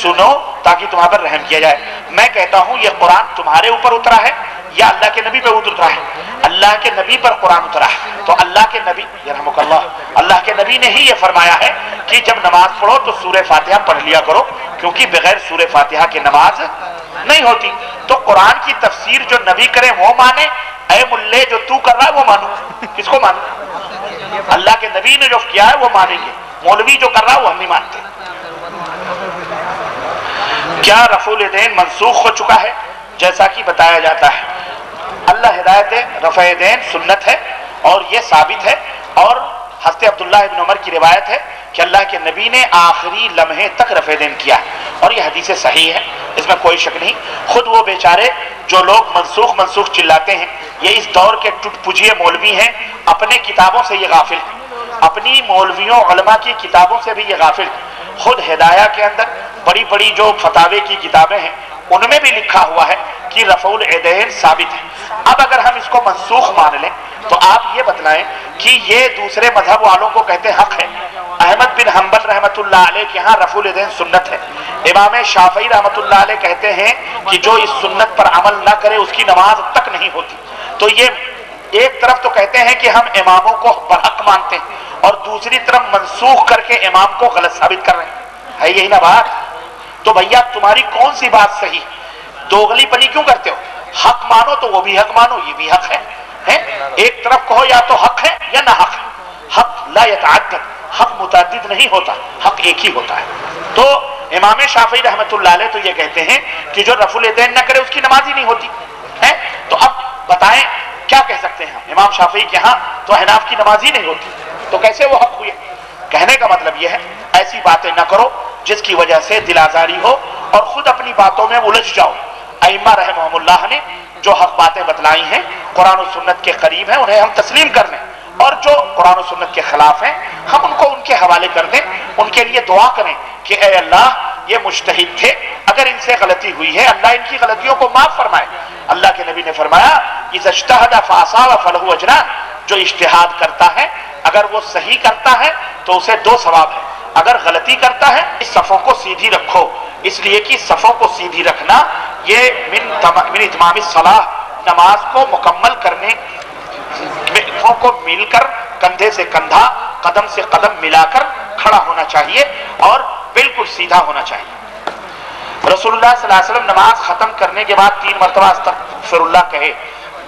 سنو تاکہ تمہارے پر رحم کیا جائے۔ میں کہتا ہوں یہ قرآن تمہارے اوپر اترا ہے یا اللہ کے نبی پہ اترا ہے؟ اللہ کے نبی پر قرآن اترا ہے، تو اللہ کے نبی یرحمک اللہ، اللہ کے نبی نے ہی یہ فرمایا ہے کہ جب نماز پڑھو تو سورہ فاتحہ پڑھ لیا کرو، کیونکہ بغیر سورہ فاتحہ کے نماز نہیں ہوتی۔ تو قرآن کی تفسیر جو نبی کرے وہ مانے، اے ملے جو تو کر رہا ہے وہ مانو، کس کو مانو؟ اللہ کے نبی نے جو کیا ہے وہ مانیں گے، مولوی جو کر رہا ہے وہ ہم نہیں مانتے۔ کیا رفع الیدین منسوخ ہو چکا ہے جیسا کہ بتایا جاتا ہے؟ اللہ ہدایت ہے، رفع دین سنت ہے اور یہ ثابت ہے، اور حضرت عبداللہ ابن عمر کی روایت ہے کہ اللہ کے نبی نے آخری لمحے تک رفع دین کیا ہے، اور یہ حدیث صحیح ہے، اس میں کوئی شک نہیں۔ خود وہ بیچارے جو لوگ منسوخ چلاتے ہیں، یہ اس دور کے ٹوٹ پجیے مولوی ہیں، اپنے کتابوں سے یہ غافل ہیں، اپنی مولویوں علماء کی کتابوں سے بھی یہ غافل ہیں۔ خود ہدایہ کے اندر بڑی بڑی جو فتاوے کی کتابیں ہیں ان میں بھی لکھا ہوا ہے کہ رفع الیدین ثابت ہے۔ اب اگر ہم اس کو منسوخ مان لیں تو آپ یہ بتلائیں کہ یہ دوسرے مذہب والوں کو کہتے حق ہے۔ احمد بن حنبل رحمۃ اللہ علیہ کے ہاں رفع الیدین سنت ہے، امام شافعی رحمۃ اللہ علیہ کہتے ہیں کہ جو اس سنت پر عمل نہ کرے اس کی نماز تک نہیں ہوتی۔ تو یہ ایک طرف تو کہتے ہیں کہ ہم اماموں کو برحق مانتے ہیں، اور دوسری طرف منسوخ کر کے امام کو غلط ثابت کر رہے ہیں، ہے یہی نا بات؟ تو بھیا تمہاری کون سی بات صحیح؟ دوغلی پنی کیوں کرتے ہو؟ حق مانو تو وہ بھی حق مانو، یہ بھی حق ہے۔ ایک طرف کہو یا تو حق ہے یا نہ حق ہے، حق لا یتعدد، حق متعدد نہیں ہوتا، حق ایک ہی ہوتا ہے۔ تو امام شافعی رحمۃ اللہ علیہ تو یہ کہتے ہیں کہ جو رفع الیدین نہ کرے اس کی نماز ہی نہیں ہوتی ہے۔ تو اب بتائیں کیا کہہ سکتے ہیں ہم؟ امام شافعی کے ہاں تو احناف کی نماز ہی نہیں ہوتی، تو کیسے وہ حق ہوئے؟ کہنے کا مطلب یہ ہے ایسی باتیں نہ کرو جس کی وجہ سے دل آزاری ہو اور خود اپنی باتوں میں الجھ جاؤ۔ ائمہ رحمہم اللہ نے جو حق باتیں بتلائی ہیں قرآن و سنت کے قریب ہیں انہیں ہم تسلیم کر لیں، اور جو قرآن و سنت کے خلاف ہیں ہم ان کو ان کے حوالے کر دیں، ان کے لیے دعا کریں کہ اے اللہ یہ مجتہد تھے، اگر ان سے غلطی ہوئی ہے اللہ ان کی غلطیوں کو معاف فرمائے۔ اللہ کے نبی نے فرمایا اذا اجتہد فاصاب فلہ اجران، جو اجتہاد کرتا ہے اگر وہ صحیح کرتا ہے تو اسے 2 ثواب ہے، اگر غلطی کرتا ہے اس صفوں کو سیدھی رکھو، اس لیے کہ صفوں کو سیدھی رکھنا یہ من اتمام الصلاح، نماز کو مکمل کرنے کو مل کر کندھے سے کندھا قدم سے قدم ملا کر کھڑا ہونا چاہیے اور بالکل سیدھا ہونا چاہیے۔ رسول اللہ صلی اللہ علیہ وسلم نماز ختم کرنے کے بعد 3 مرتبہ استغفر اللہ کہے،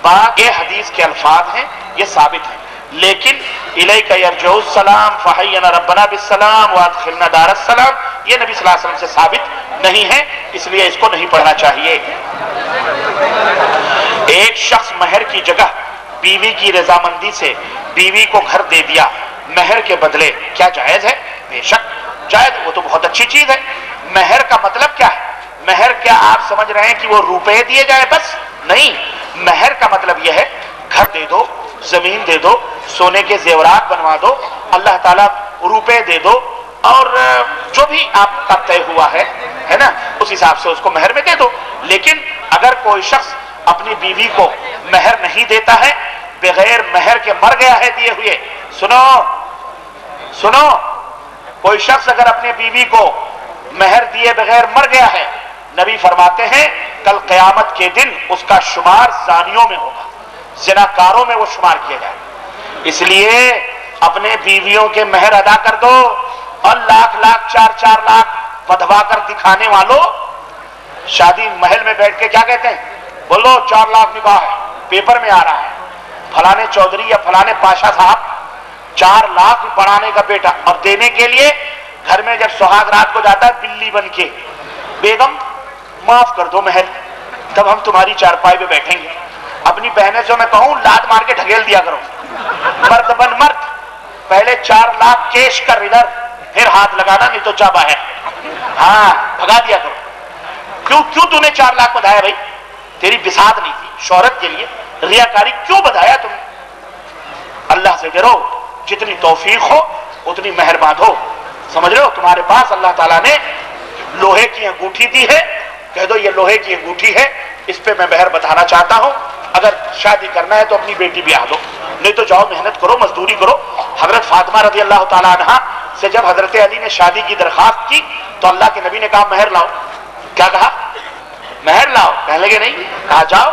بات یہ حدیث کے الفاظ ہیں، یہ ثابت ہیں، لیکن الیک یرجع السلام فحینا ربنا بالسلام وادخلنا دار السلام یہ نبی صلی اللہ علیہ وسلم سے ثابت نہیں ہے، اس لیے اس کو نہیں پڑھنا چاہیے۔ ایک شخص مہر کی جگہ بیوی کی رضامندی سے بیوی کو گھر دے دیا مہر کے بدلے، کیا جائز ہے؟ بے شک جائز، وہ تو بہت اچھی چیز ہے۔ مہر کا مطلب کیا ہے؟ مہر کیا آپ سمجھ رہے ہیں کہ وہ روپے دیے جائے بس؟ نہیں، مہر کا مطلب یہ ہے گھر دے دو، زمین دے دو، سونے کے زیورات بنوا دو، اللہ تعالیٰ روپے دے دو، اور جو بھی آپ کا طے ہوا ہے نا، اس حساب سے اس کو مہر میں دے دو۔ لیکن اگر کوئی شخص اپنی بیوی کو مہر نہیں دیتا ہے، بغیر مہر کے مر گیا ہے دیے ہوئے، سنو، کوئی شخص اگر اپنی بیوی کو مہر دیے بغیر مر گیا ہے، نبی فرماتے ہیں کل قیامت کے دن اس کا شمار زانیوں میں ہوگا، زناکاروں میں وہ شمار کیا جائے۔ اس لیے اپنے بیویوں کے مہر ادا کر دو، اور لاکھ 4 لاکھ بدھوا کر دکھانے والوں، شادی محل میں بیٹھ کے کیا کہتے ہیں؟ بولو 4 لاکھ نکاح ہے، پیپر میں آ رہا ہے، فلانے چودھری یا فلانے پاشا صاحب 4 لاکھ بڑھانے کا بیٹا، اور دینے کے لیے گھر میں جب سہاگ رات کو جاتا ہے بلی بن کے، بیگم معاف کر دو مہر، تب ہم تمہاری چارپائی پہ بیٹھیں گے۔ اپنی بہنیں سے میں کہوں لات مار کے ڈھکیل دیا کرو، مرد بن مرد، پہلے 4 لاکھ کیش کر ادھر، پھر ہاتھ لگانا، نہیں تو جا باہر، ہاں بھگا دیا کرو۔ کیوں تو نے 4 لاکھ بدھایا بھائی؟ تیری بساط نہیں تھی، شہرت کے لیے ریاکاری کیوں بدھایا تم نے؟ اللہ سے ڈرو، جتنی توفیق ہو اتنی مہر باندھو، سمجھ رہے ہو؟ تمہارے پاس اللہ تعالیٰ نے لوہے کی انگوٹھی دی ہے، کہہ دو یہ لوہے کی انگوٹھی ہے، اس پہ میں مہر بتانا چاہتا ہوں، اگر شادی کرنا ہے تو اپنی بیٹی بیاہ دو، نہیں تو جاؤ محنت کرو، مزدوری کرو۔ حضرت فاطمہ رضی اللہ تعالیٰ عنہ سے جب حضرت علی نے شادی کی درخواست کی تو اللہ کے نبی نے کہا مہر لاؤ، کیا کہا؟ مہر لاؤ، کہنے لگے نہیں، کہا جاؤ،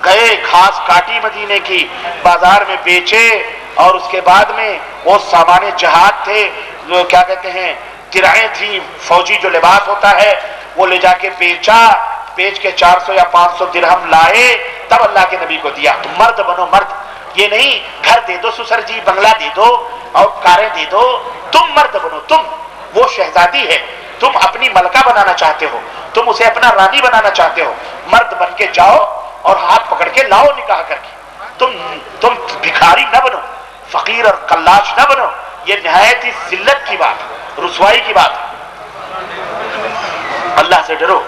گئے، گھاس کاٹی مدینے کی، بازار میں بیچے، اور اس کے بعد میں وہ سامان جہاد تھے، جو کیا کہتے ہیں درعیں تھیں، فوجی جو لباس ہوتا ہے، وہ لے جا کے بیچا، بیچ کے 400 یا 500 درہم لائے، تب اللہ کے نبی کو دیا۔ تم مرد بنو، مرد، یہ نہیں گھر دے دو سسر جی، بنگلہ دے دو اور کاریں دے دو، تم مرد بنو، تم وہ شہزادی ہے، تم اپنی ملکہ بنانا چاہتے ہو، تم اسے اپنا رانی بنانا چاہتے ہو، مرد بن کے جاؤ اور ہاتھ پکڑ کے لاؤ نکاح کر کے، تم بھکاری نہ بنو، فقیر اور قلاش نہ بنو، یہ نہایت ہی ذلت کی بات، رسوائی کی بات۔ اللہ سے ڈرو۔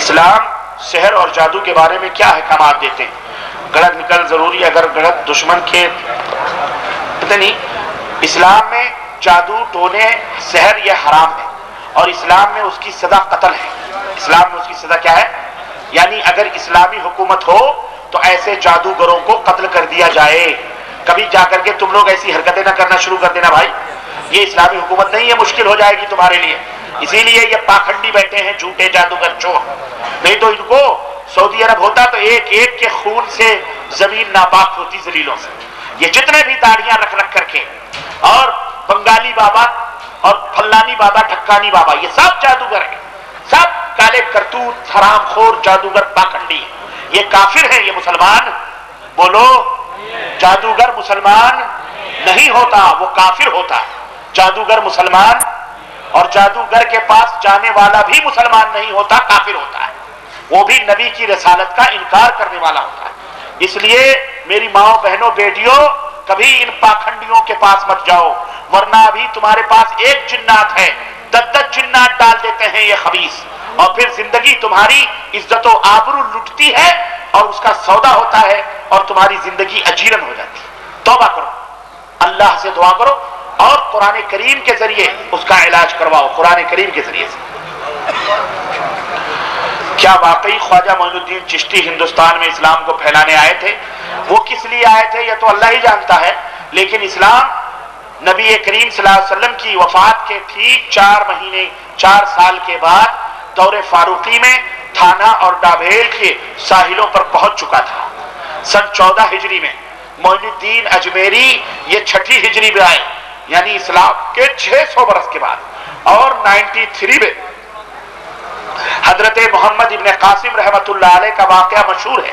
اسلام سحر اور جادو کے بارے میں کیا احکامات دیتے ہیں؟ گڑھک نکل ضروری ہے، اگر گڑھک دشمن کے پتہ نہیں، اسلام میں جادو ٹونے سحر یہ حرام ہے، اور اسلام میں اس کی سزا قتل ہے۔ اسلام میں اس کی سزا کیا ہے؟ یعنی اگر اسلامی حکومت ہو تو ایسے جادوگروں کو قتل کر دیا جائے۔ کبھی جا کر کے تم لوگ ایسی حرکتیں نہ کرنا شروع کر دینا بھائی، یہ اسلامی حکومت نہیں ہے، مشکل ہو جائے گی تمہارے لیے۔ اسی لیے یہ پاکھنڈی بیٹھے ہیں، جھوٹے جادوگر چور، نہیں تو ان کو سعودی عرب ہوتا تو ایک ایک کے خون سے زمین ناپاک ہوتی ذلیلوں سے۔ یہ جتنے بھی داڑیاں رکھ رکھ کر کے، اور بنگالی بابا اور فلانی بابا ٹھکانی بابا، یہ سب جادوگر ہیں، سب کالے کرتوت حرام خور جادوگر پاکھنڈی، یہ کافر ہیں، یہ مسلمان بولو، جادوگر مسلمان نہیں ہوتا، وہ کافر ہوتا ہے۔ جادوگر مسلمان، اور جادوگر کے پاس جانے والا بھی مسلمان نہیں ہوتا، کافر ہوتا ہے، وہ بھی نبی کی رسالت کا انکار کرنے والا ہوتا ہے۔ اس لیے میری ماؤں بہنوں بیٹیوں، کبھی ان پاکھنڈیوں کے پاس مت جاؤ، ورنہ ابھی تمہارے پاس ایک جنات ہے، 10 جنات ڈال دیتے ہیں یہ خبیث، اور پھر زندگی تمہاری عزت و آبرو لٹتی ہے، اور اس کا سودا ہوتا ہے، اور تمہاری زندگی اجیرن ہو جاتی ہے۔ توبہ کرو، اللہ سے دعا کرو، اور قرآن کریم کے ذریعے اس کا علاج کرواؤ، قرآن کریم کے ذریعے سے۔ کیا واقعی خواجہ معین الدین چشتی ہندوستان میں اسلام کو پھیلانے آئے تھے؟ وہ کس لیے آئے تھے یہ تو اللہ ہی جانتا ہے، لیکن اسلام نبی کریم صلی اللہ علیہ وسلم کی وفات کے ٹھیک 4 سال کے بعد دور فاروقی میں تھانہ اور ڈابھیل کے ساحلوں پر پہنچ چکا تھا۔ سن 14 ہجری میں معین الدین اجمیری یہ 6 ہجری میں آئے، یعنی اسلام کے 600 برس کے بعد، اور 93 میں حضرت محمد ابن قاسم رحمت اللہ علیہ کا واقعہ مشہور ہے،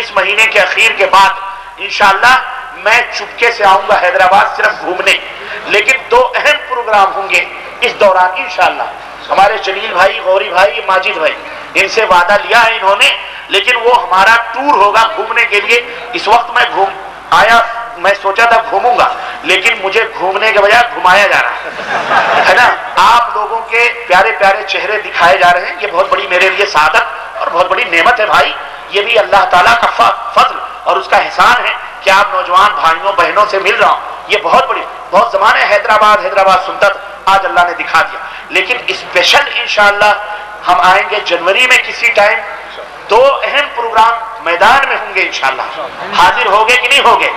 اس مہینے کے اخیر کے بعد انشاءاللہ میں چپکے سے آؤں گا حیدرآباد صرف گھومنے، لیکن 2 اہم پروگرام ہوں گے اس دوران انشاءاللہ۔ ہمارے جلیل بھائی، غوری بھائی، ماجد بھائی، ان سے وعدہ لیا ہے انہوں نے، لیکن وہ ہمارا ٹور ہوگا گھومنے کے لیے۔ اس وقت میں میں سوچا تھا گھوموں گا، لیکن مجھے گھومنے کے بجائے گھمایا جا رہا ہے نا۔ آپ لوگوں کے پیارے پیارے چہرے دکھائے جا رہے ہیں، یہ بہت بڑی میرے لیے سعادت اور بہت بڑی نعمت ہے بھائی۔ یہ بھی اللہ تعالیٰ کا فضل اور اس کا احسان ہے کہ آپ نوجوان بھائیوں بہنوں سے مل رہا ہوں۔ یہ بہت زمانے حیدرآباد سنتا تھا، آج اللہ نے دکھا دیا۔ لیکن اسپیشل انشاءاللہ ہم آئیں گے جنوری میں کسی ٹائم، 2 اہم پروگرام میدان میں ہوں گے انشاءاللہ۔ حاضر ہوگے کہ نہیں ہوگے؟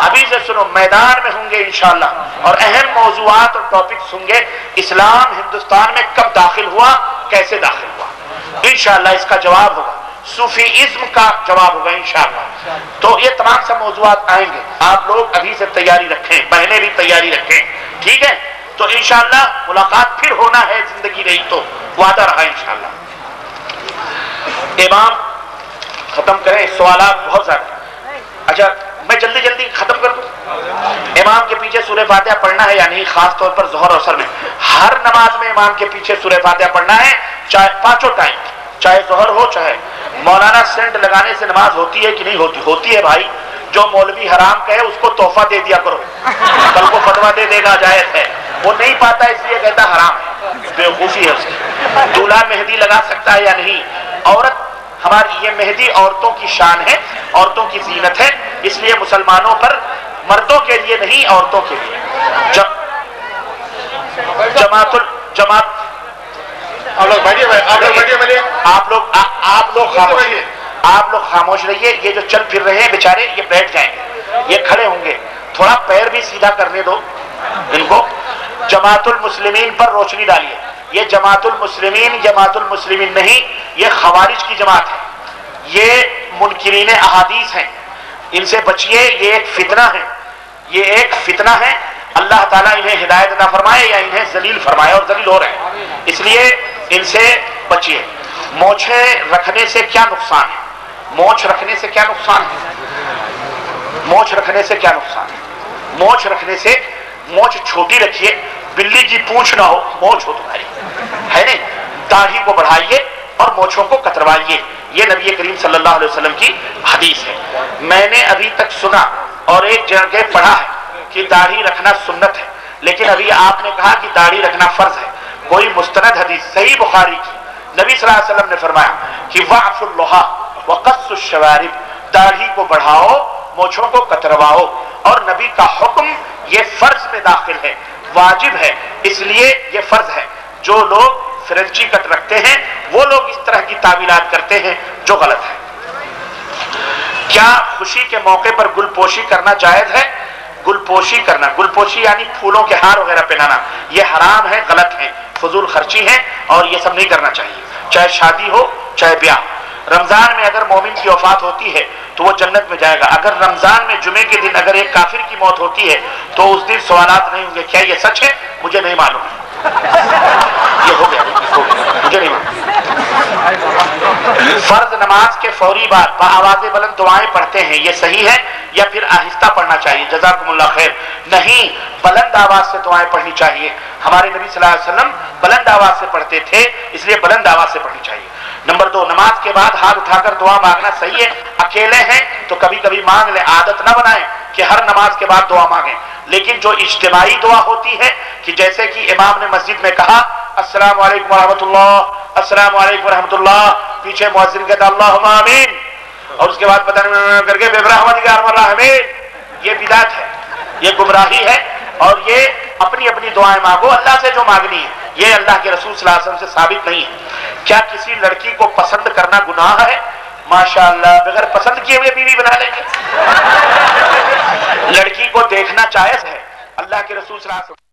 ابھی سے سنو، میدان میں ہوں گے انشاءاللہ، اور اہم موضوعات اور ٹاپکس ہوں گے۔ اسلام ہندوستان میں کب داخل ہوا، کیسے داخل ہوا، انشاءاللہ اس کا جواب ہوگا۔ صوفیزم کا جواب ہوگا انشاءاللہ۔ تو یہ تمام سب موضوعات آئیں گے، آپ لوگ ابھی سے تیاری رکھیں، بہنیں بھی تیاری رکھیں، ٹھیک ہے؟ تو انشاءاللہ ملاقات پھر ہونا ہے، زندگی رہی تو وعدہ رہا انشاءاللہ۔ امام ختم کریں، سوالات بہت زیادہ۔ اچھا میں جلدی ختم کر دوں۔ امام کے پیچھے سورہ فاتحہ پڑھنا ہے یا نہیں؟ خاص طور پر ظہر اور عصر میں ہر نماز میں امام کے پیچھے سورہ فاتحہ پڑھنا ہے، چاہے 5 ٹائم، چاہے ظہر ہو چاہے۔ مولانا سینٹ لگانے سے نماز ہوتی ہے کہ نہیں ہوتی؟ ہوتی ہے بھائی۔ جو مولوی حرام کہے اس کو تحفہ دے دیا کرو، کل کو فتویٰ دے دے گا جائز ہے۔ وہ نہیں پاتا اس لیے کہتا حرام ہے، بیوقوفی ہے اس کی۔ دولہا مہندی لگا سکتا ہے یا نہیں؟ عورت ہماری، یہ مہندی عورتوں کی شان ہے، عورتوں کی زینت ہے، اس لیے مسلمانوں پر، مردوں کے لیے نہیں عورتوں کے لیے۔ آپ لوگ خاموش رہیے۔ یہ جو چل پھر رہے ہیں بیچارے، یہ بیٹھ جائیں گے، یہ کھڑے ہوں گے، تھوڑا پیر بھی سیدھا کرنے دو ان کو۔ جماعت المسلمین پر روشنی ڈالیے۔ یہ جماعت المسلمین نہیں، یہ خوارج کی جماعت ہے، یہ منکرین احادیث ہیں، ان سے بچیے۔ یہ ایک فتنہ ہے، اللہ تعالیٰ انہیں ہدایت عطا فرمائے یا انہیں ذلیل فرمائے، اور ذلیل ہو رہے ہیں، اس لیے ان سے بچیے۔ مونچھیں رکھنے سے کیا نقصان ہے؟ مونچھ رکھنے سے کیا نقصان ہے؟ مونچھ رکھنے سے مونچھ چھوٹی رکھیے، بلی کی پونچھ نہ ہو، مونچھ ہو تمہاری، ہے نہیں؟ داڑھی کو بڑھائیے اور مونچھوں کو کتروائیے، یہ نبی کریم صلی اللہ علیہ وسلم کی حدیث ہے۔ میں نے ابھی تک سنا اور ایک جگہ پڑھا ہے کہ داڑھی رکھنا سنت ہے، لیکن ابھی آپ نے کہا کہ داڑھی رکھنا فرض ہے۔ کوئی مستند حدیث صحیح بخاری کی، نبی صلی اللہ علیہ وسلم نے فرمایا کہ وعف اللحى وقص الشوارب، داڑھی کو بڑھاؤ، مونچھوں کو کترواؤ، اور نبی کا حکم یہ فرض میں داخل ہے، واجب ہے، اس لیے یہ فرض ہے۔ جو لوگ فرنچی کٹ رکھتے ہیں وہ لوگ اس طرح کی تعویلات کرتے ہیں جو غلط ہے۔ کیا خوشی کے موقع پر گل پوشی کرنا جائز ہے؟ گل پوشی کرنا، گل پوشی یعنی پھولوں کے ہار وغیرہ پہنانا، یہ حرام ہے، غلط ہے، فضول خرچی ہے، اور یہ سب نہیں کرنا چاہیے، چاہے شادی ہو چاہے بیاہ۔ رمضان میں اگر مومن کی وفات ہوتی ہے تو وہ جنت میں جائے گا۔ اگر رمضان میں جمعے کے دن اگر ایک کافر کی موت ہوتی ہے تو اس دن سوالات نہیں ہوں گے۔ کیا یہ سچ ہے؟ مجھے نہیں معلوم، یہ ہو گیا، مجھے نہیں معلوم۔ فرض نماز کے فوری بعد بآواز بلند دعائیں پڑھتے ہیں، یہ صحیح ہے یا پھر آہستہ پڑھنا چاہیے؟ جزاکم اللہ خیر۔ نہیں، بلند آواز سے دعائیں پڑھنی چاہیے۔ ہمارے نبی صلی اللہ علیہ وسلم بلند آواز سے پڑھتے تھے، اس لیے بلند آواز سے پڑھنی چاہیے۔ نمبر 2، نماز کے بعد ہاتھ اٹھا کر دعا مانگنا صحیح ہے؟ اکیلے ہیں تو کبھی کبھی مانگ لیں، عادت نہ بنائیں کہ ہر نماز کے بعد دعا مانگیں۔ لیکن جو اجتماعی دعا ہوتی ہے کہ جیسے کہ امام نے مسجد میں کہا السلام علیکم ورحمۃ اللہ، السلام علیکم ورحمۃ اللہ، پیچھے مؤذن کہتا اللہم آمین، اور اس کے بعد پتہ نہیں کر کے برحمتک یا ارحم الراحمین، یہ بدعت ہے، یہ گمراہی ہے، اور یہ اپنی اپنی دعائیں مانگو، اللہ سے جو مانگنی ہے، یہ اللہ کے رسول صلی اللہ علیہ وسلم سے ثابت نہیں ہے۔ کیا کسی لڑکی کو پسند کرنا گناہ ہے؟ ماشاءاللہ، بغیر پسند کیے ہوئے بیوی بنا لیں گے۔ لڑکی کو دیکھنا جائز ہے، اللہ کے رسول صلی اللہ علیہ وسلم